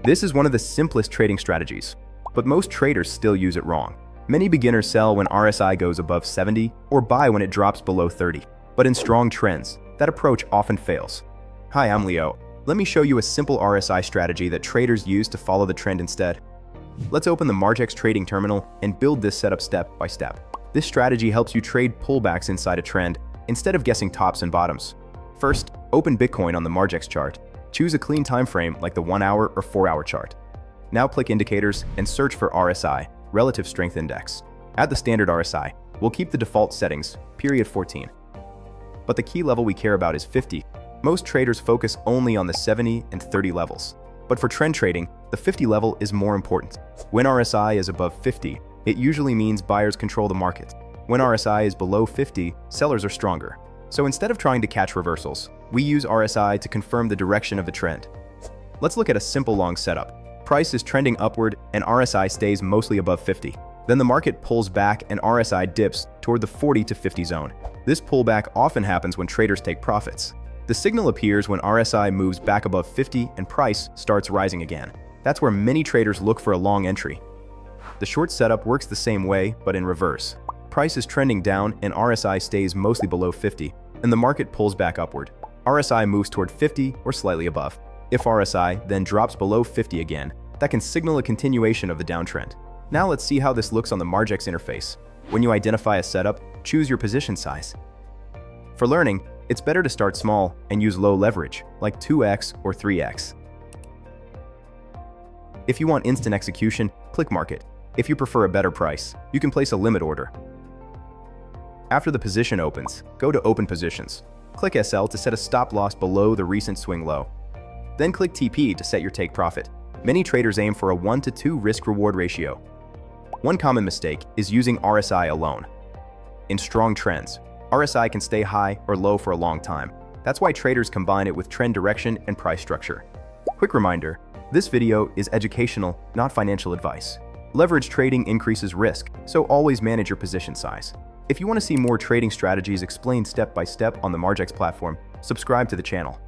This is one of the simplest trading strategies, but most traders still use it wrong. Many beginners sell when RSI goes above 70 or buy when it drops below 30. But in strong trends, that approach often fails. Hi, I'm Leo. Let me show you a simple RSI strategy that traders use to follow the trend instead. Let's open the Margex trading terminal and build this setup step by step. This strategy helps you trade pullbacks inside a trend instead of guessing tops and bottoms. First, open Bitcoin on the Margex chart. Choose a clean time frame like the 1 hour or 4 hour chart. Now click Indicators and search for RSI, Relative Strength Index. Add the standard RSI. We'll keep the default settings, period 14. But the key level we care about is 50. Most traders focus only on the 70 and 30 levels. But for trend trading, the 50 level is more important. When RSI is above 50, it usually means buyers control the market. When RSI is below 50, sellers are stronger. So instead of trying to catch reversals, we use RSI to confirm the direction of the trend. Let's look at a simple long setup. Price is trending upward and RSI stays mostly above 50. Then the market pulls back and RSI dips toward the 40 to 50 zone. This pullback often happens when traders take profits. The signal appears when RSI moves back above 50 and price starts rising again. That's where many traders look for a long entry. The short setup works the same way, but in reverse. Price is trending down and RSI stays mostly below 50, and the market pulls back upward. RSI moves toward 50 or slightly above. If RSI then drops below 50 again, that can signal a continuation of the downtrend. Now let's see how this looks on the Margex interface. When you identify a setup, choose your position size. For learning, it's better to start small and use low leverage, like 2x or 3x. If you want instant execution, click Market. If you prefer a better price, you can place a limit order. After the position opens, go to Open Positions. Click SL to set a stop loss below the recent swing low. Then click TP to set your take profit. Many traders aim for a 1 to 2 risk-reward ratio. One common mistake is using RSI alone. In strong trends, RSI can stay high or low for a long time. That's why traders combine it with trend direction and price structure. Quick reminder, this video is educational, not financial advice. Leverage trading increases risk, so always manage your position size. If you want to see more trading strategies explained step by step on the Margex platform, subscribe to the channel.